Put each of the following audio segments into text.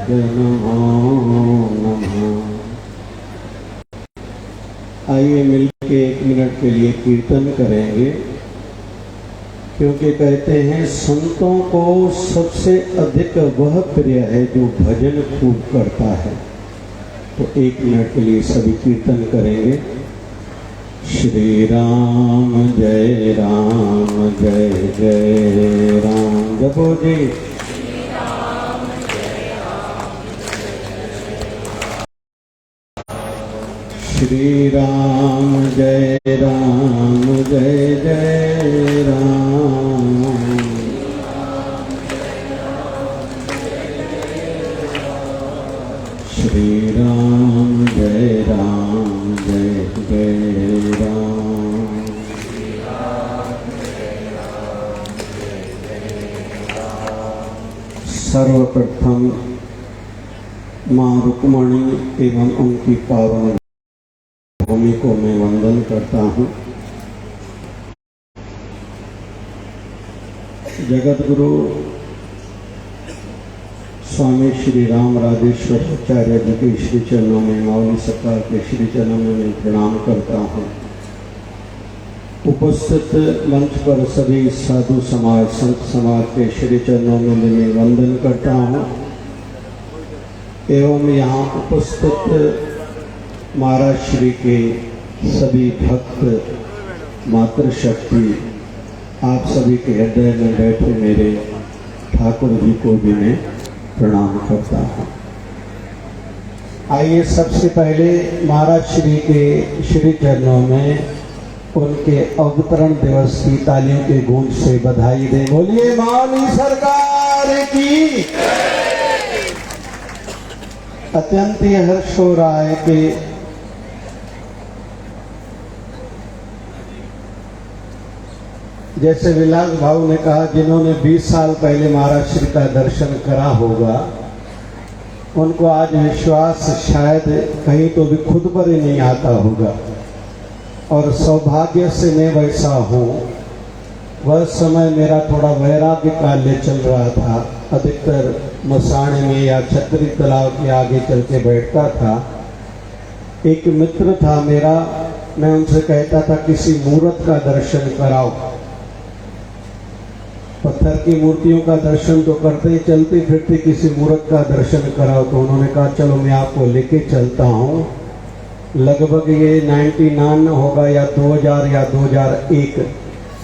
नमो नमः। आइए मिलके 1 मिनट के लिए कीर्तन करेंगे, क्योंकि कहते हैं संतों को सबसे अधिक वह प्रिय है जो भजन खूब करता है। तो 1 मिनट के लिए सभी कीर्तन करेंगे। श्री राम जय जय राम। जपो जी। श्री राम जय जय राम। श्री राम जय जय राम। सर्वप्रथम माँ रुक्मणी एवं उनकी पावन भूमि को मैं वंदन करता हूँ। जगत गुरु स्वामी श्री राम राजेश्वर आचार्य जी के श्री चरणों में, मावली सरकार के श्री चरणों में मैं प्रणाम करता हूँ। उपस्थित मंच पर सभी साधु समाज, संत समाज के श्री चरणों में मैं वंदन करता हूँ एवं यहाँ उपस्थित महाराज श्री के सभी भक्त, मातृशक्ति, आप सभी के हृदय में बैठे मेरे ठाकुर जी को भी मैं प्रणाम करता हूँ। आइए सबसे पहले महाराज श्री के श्री चरणों में उनके अवतरण दिवस की तालियों के गूंज से बधाई दे। बोलिए मावली सरकार की। अत्यंत ही हर्ष हो रहा है कि जैसे विलास भाऊ ने कहा, जिन्होंने 20 साल पहले महाराज श्री का दर्शन करा होगा, उनको आज विश्वास शायद कहीं तो भी खुद पर ही नहीं आता होगा। और सौभाग्य से मैं वैसा हूँ। वह समय मेरा थोड़ा वैराग्य काल्य चल रहा था। अधिकतर मसाणे में या छतरी तालाब के आगे चल के बैठता था। एक मित्र था मेरा, मैं उनसे कहता था किसी मूर्त का दर्शन कराओ। पत्थर की मूर्तियों का दर्शन तो करते ही, चलती फिरती किसी मूर्त का दर्शन कराओ। तो उन्होंने कहा चलो मैं आपको लेके चलता हूँ। लगभग ये 99 होगा या 2000 या 2001,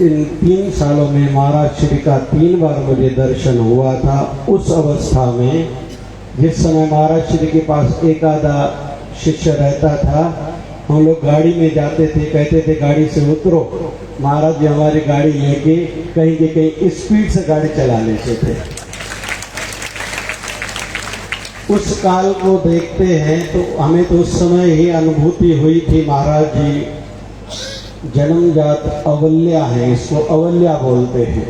इन 3 सालों में महाराज श्री का 3 बार मुझे दर्शन हुआ था। उस अवस्था में जिस समय महाराज श्री के पास एक आधा शिष्य रहता था, हम लोग गाड़ी में जाते थे, कहते थे गाड़ी से उतरो। महाराज जी हमारी गाड़ी लेके कहीं के कहीं स्पीड से गाड़ी चला लेते थे। उस काल को देखते हैं तो हमें तो उस समय ही अनुभूति हुई थी, महाराज जी जन्मजात अवल्या है, इसको अवल्या बोलते हैं,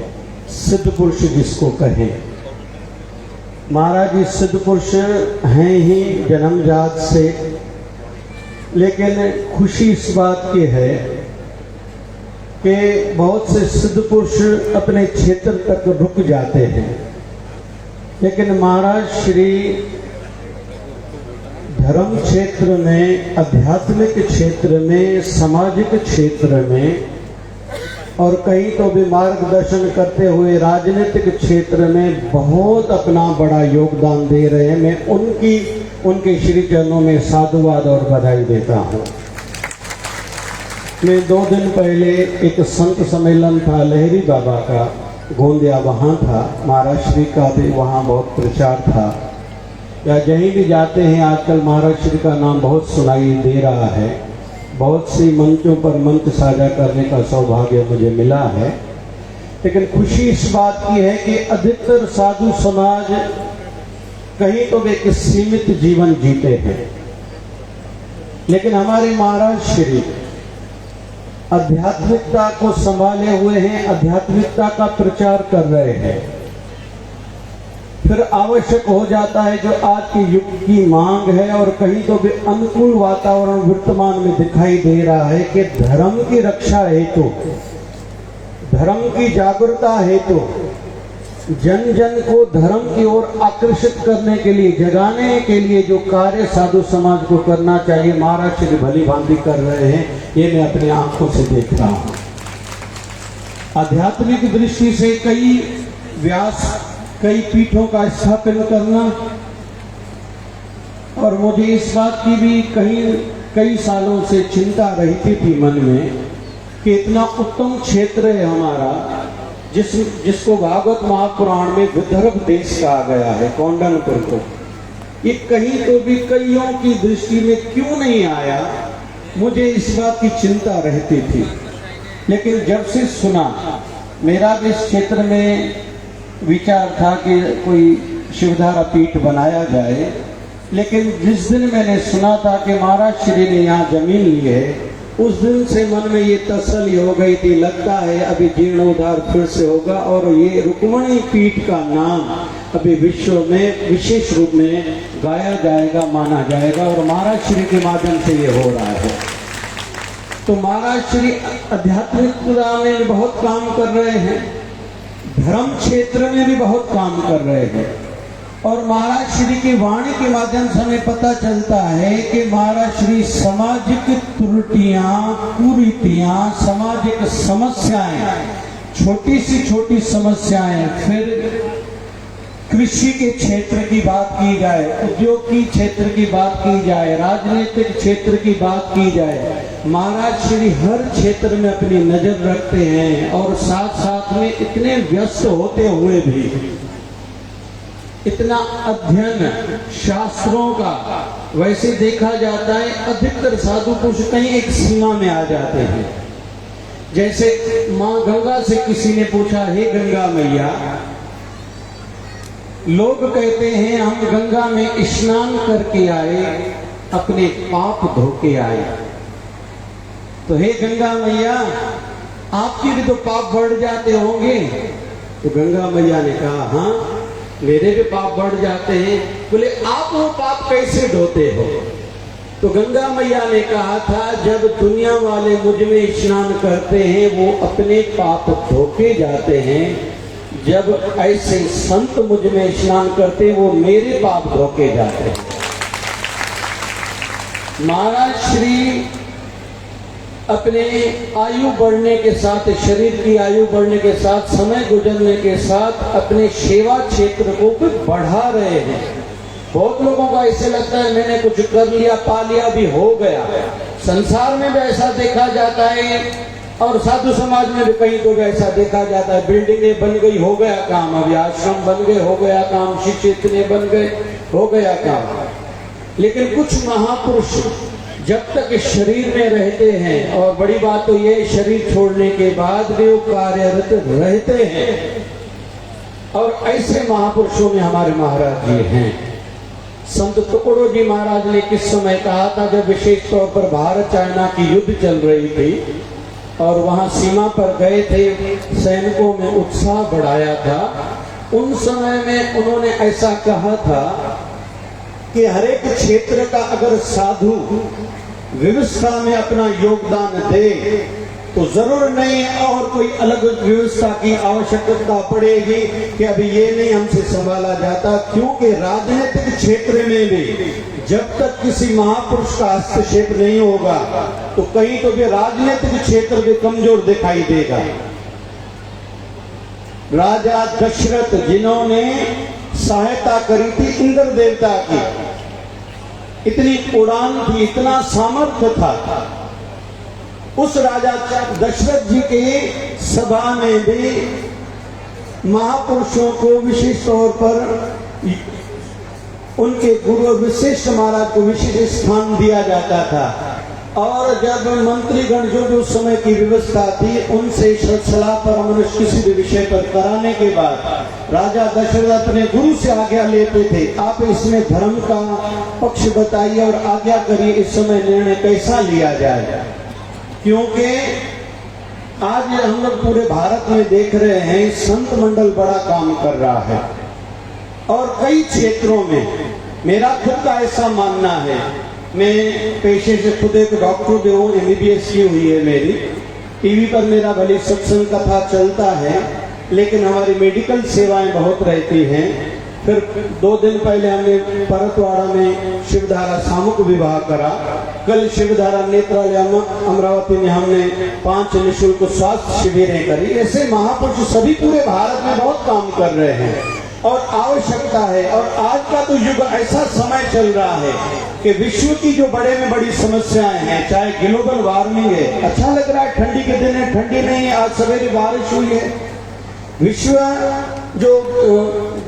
सिद्ध पुरुष जिसको कहें। महाराज जी सिद्ध पुरुष हैं ही जन्मजात से, लेकिन खुशी इस बात की है कि बहुत से सिद्ध पुरुष अपने क्षेत्र तक रुक जाते हैं, लेकिन महाराज श्री धर्म क्षेत्र में, आध्यात्मिक क्षेत्र में, सामाजिक क्षेत्र में और कहीं तो भी मार्गदर्शन करते हुए राजनीतिक क्षेत्र में बहुत अपना बड़ा योगदान दे रहे हैं। मैं उनके श्री चरणों में साधुवाद और बधाई देता हूँ। मैं 2 दिन पहले एक संत सम्मेलन था लहरी बाबा का, गोंदिया, वहाँ था। महाराज श्री का भी वहाँ बहुत प्रचार था। या जहीं भी जाते हैं आजकल महाराज श्री का नाम बहुत सुनाई दे रहा है। बहुत सी मंचों पर मंच साझा करने का सौभाग्य मुझे मिला है। लेकिन खुशी इस बात की है कि अधिकतर साधु समाज कहीं तो वे एक सीमित जीवन जीते हैं, लेकिन हमारे महाराज श्री आध्यात्मिकता को संभाले हुए हैं, आध्यात्मिकता का प्रचार कर रहे हैं। फिर आवश्यक हो जाता है जो आज के युग की मांग है और कहीं तो भी अनुकूल वातावरण वर्तमान में दिखाई दे रहा है कि धर्म की रक्षा हेतु, धर्म की जागरूकता हेतु जन जन को धर्म की ओर आकर्षित करने के लिए, जगाने के लिए जो कार्य साधु समाज को करना चाहिए, महाराज श्री भली भांति कर रहे हैं। ये मैं अपनी आंखों से देख रहा हूं। आध्यात्मिक दृष्टि से कई व्यास, कई पीठों का स्थापन करना, और मुझे इस बात की भी कई सालों से चिंता रहती थी मन में कि इतना उत्तम क्षेत्र है हमारा, जिसको भागवत महापुराण में विदर्भ देश कहा गया है, कौंडनपुर को। ये कहीं तो भी कईयों की दृष्टि में क्यों नहीं आया, मुझे इस बात की चिंता रहती थी। लेकिन जब से सुना, मेरा भी इस क्षेत्र में विचार था कि कोई शिवधारा पीठ बनाया जाए, लेकिन जिस दिन मैंने सुना था कि महाराज श्री ने यहाँ जमीन ली है, उस दिन से मन में ये तसल्ली हो गई थी, लगता है अभी जीर्णोद्धार फिर से होगा और ये रुक्मणी पीठ का नाम अभी विश्व में विशेष रूप में गाया जाएगा, माना जाएगा, और महाराज श्री के माध्यम से ये हो रहा है। तो महाराज श्री आध्यात्मिकता में बहुत काम कर रहे हैं, धर्म क्षेत्र में भी बहुत काम कर रहे हैं, और महाराज श्री की वाणी के माध्यम से हमें पता चलता है कि महाराज श्री सामाजिक त्रुटियां, कुरीतियां, सामाजिक समस्याएं, छोटी सी छोटी समस्याएं, फिर कृषि के क्षेत्र की बात की जाए, उद्योग की क्षेत्र की बात की जाए, राजनीतिक क्षेत्र की बात की जाए, महाराज श्री हर क्षेत्र में अपनी नजर रखते हैं। और साथ साथ में इतने व्यस्त होते हुए भी इतना अध्ययन शास्त्रों का, वैसे देखा जाता है अधिकतर साधु पुरुष कहीं एक सीमा में आ जाते हैं। जैसे मां गंगा से किसी ने पूछा, हे गंगा मैया, लोग कहते हैं हम गंगा में स्नान करके आए, अपने पाप धो के आए, तो हे गंगा मैया, आपके भी तो पाप बढ़ जाते होंगे। तो गंगा मैया ने कहा, हाँ मेरे भी पाप बढ़ जाते हैं। बोले आप वो पाप कैसे धोते हो? तो गंगा मैया ने कहा था, जब दुनिया वाले मुझ में स्नान करते हैं वो अपने पाप धो के जाते हैं, जब ऐसे संत मुझ में स्नान करते हैं वो मेरे पाप धो के जाते हैं। महाराज श्री अपने आयु बढ़ने के साथ, शरीर की आयु बढ़ने के साथ, समय गुजरने के साथ अपने सेवा क्षेत्र को भी बढ़ा रहे हैं। बहुत लोगों का ऐसे लगता है मैंने कुछ कर लिया, पा लिया, भी हो गया। संसार में भी ऐसा देखा जाता है और साधु समाज में भी कहीं तो भी ऐसा देखा जाता है। बिल्डिंगें बन गई, हो गया काम, अभी आश्रम बन गए, हो गया काम, शिष्य इतने बन गए, हो गया काम। लेकिन कुछ महापुरुष जब तक इस शरीर में रहते हैं, और बड़ी बात तो ये, शरीर छोड़ने के बाद भी वो कार्यरत रहते हैं, और ऐसे महापुरुषों में हमारे महाराज जी हैं। संत टुकड़ो जी महाराज ने किस समय कहा था, जब विशेष तौर पर भारत चाइना की युद्ध चल रही थी और वहां सीमा पर गए थे, सैनिकों में उत्साह बढ़ाया था, उन समय में उन्होंने ऐसा कहा था कि हर एक क्षेत्र का अगर साधु व्यवस्था में अपना योगदान दे तो जरूर नहीं और कोई अलग व्यवस्था की आवश्यकता पड़ेगी कि अभी ये नहीं हमसे संभाला जाता, क्योंकि राजनीतिक क्षेत्र में भी जब तक किसी महापुरुष का हस्तक्षेप नहीं होगा तो कहीं तो भी राजनीतिक क्षेत्र भी कमजोर दिखाई देगा। राजा दशरथ जिन्होंने सहायता करी थी इंद्र देवता की, इतनी उड़ान थी, इतना सामर्थ्य था, उस राजा दशरथ जी के सभा में भी महापुरुषों को विशेष तौर पर उनके गुरु विशिष्ट महाराज को विशेष स्थान दिया जाता था। और जब मंत्रीगण जो भी उस समय की व्यवस्था थी उनसे सलाह परामर्श किसी भी विषय पर कराने के बाद राजा दशरथ अपने गुरु से आज्ञा लेते थे, आप इसमें धर्म का पक्ष बताइए और आज्ञा करिए इस समय निर्णय कैसा लिया जाए। क्योंकि आज हम लोग पूरे भारत में देख रहे हैं संत मंडल बड़ा काम कर रहा है और कई क्षेत्रों में, मेरा खुद का ऐसा मानना है, मैं पेशे से खुद एक डॉक्टर भी हूँ, MBBS की हुई है मेरी, टीवी पर मेरा भली सत्संग कथा चलता है, लेकिन हमारी मेडिकल सेवाएं बहुत रहती हैं। फिर 2 दिन पहले हमने परतवाड़ा में शिवधारा सामूहिक विवाह करा। कल शिवधारा नेत्रालय अमरावती में हमने 5 निःशुल्क स्वास्थ्य शिविरें करी। ऐसे महापुरुष सभी पूरे भारत में बहुत काम कर रहे हैं और आवश्यकता है। और आज का तो युग ऐसा समय चल रहा है कि विश्व की जो बड़े में बड़ी समस्याएं हैं, चाहे ग्लोबल वार्मिंग है, अच्छा लग रहा है ठंडी के दिन है, ठंडी नहीं है, आज सवेरे बारिश हुई है। विश्व जो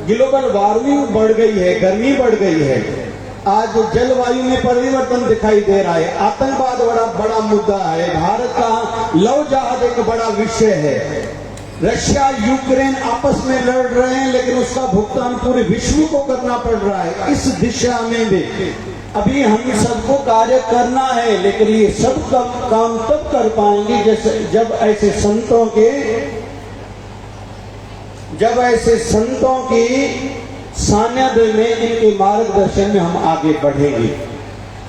ग्लोबल वार्मिंग बढ़ गई है, गर्मी बढ़ गई है, आज जलवायु में परिवर्तन दिखाई दे रहा है, आतंकवाद बड़ा मुद्दा है, भारत का लव जहाज एक बड़ा विषय है। रशिया यूक्रेन आपस में लड़ रहे हैं, लेकिन उसका भुगतान पूरे विश्व को करना पड़ रहा है। इस दिशा में भी अभी हम सबको कार्य करना है, लेकिन ये सब काम तब कर पाएंगे जब ऐसे संतों की सानिध्य में, इनके मार्गदर्शन में हम आगे बढ़ेंगे।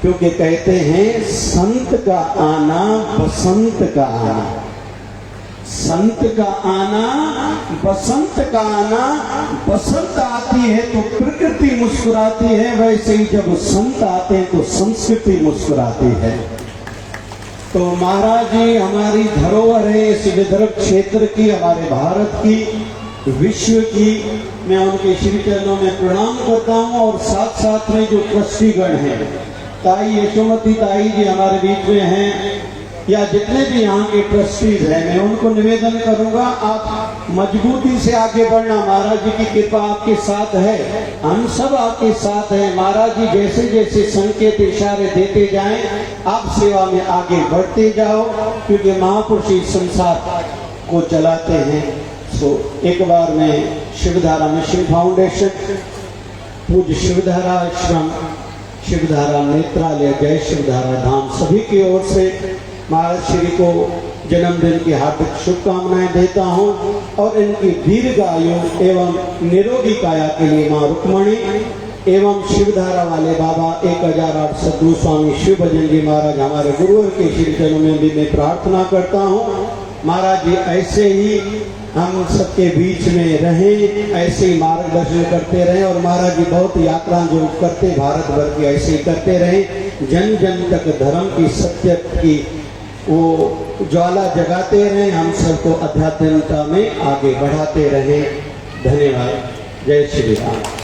क्योंकि कहते हैं संत का आना बसंत का आना, संत का आना बसंत का आना। बसंत आती है तो प्रकृति मुस्कुराती है, वैसे ही जब संत आते हैं तो संस्कृति मुस्कुराती है। तो महाराज जी हमारी धरोहर है इस विदर्भ क्षेत्र की, हमारे भारत की, विश्व की। मैं उनके श्री चरणों में प्रणाम करता हूँ। और साथ साथ में जो ट्रस्टीगण हैं, ताई यशोमती ताई जी हमारे बीच में हैं, या जितने भी यहाँ के ट्रस्टीज हैं, मैं उनको निवेदन करूंगा आप मजबूती से आगे बढ़ना। महाराज जी की कृपा आपके साथ है, हम सब आपके साथ हैं। महाराज जी जैसे जैसे संकेत इशारे देते जाएं, आप सेवा में आगे बढ़ते जाओ, क्योंकि महापुरुष इस संसार को चलाते हैं। तो एक बार मैं शिवधारा मिशन फाउंडेशन, पूज्य शिवधारा आश्रम, शिवधारा नेत्रालय, जय शिवधारा धाम सभी की ओर से महाराज श्री को जन्मदिन की हार्दिक शुभकामनाएं देता हूं। और इनकी दीर्घायु एवं निरोगी काया के लिए मां रुक्मणी एवं शिवधारा वाले बाबा 1008 सद्गुरु स्वामी शिव भजन जी महाराज हमारे गुरुवर के श्री चरणों में भी मैं प्रार्थना करता हूं। महाराज जी ऐसे ही हम सबके बीच में रहें, ऐसे ही मार्गदर्शन करते रहें। और महाराज जी बहुत यात्रा जो करते भारत भर की, ऐसे ही करते रहें। जन जन तक धर्म की, सत्य की वो ज्वाला जगाते रहें, हम सबको आध्यात्मिकता में आगे बढ़ाते रहें। धन्यवाद। जय श्री राम।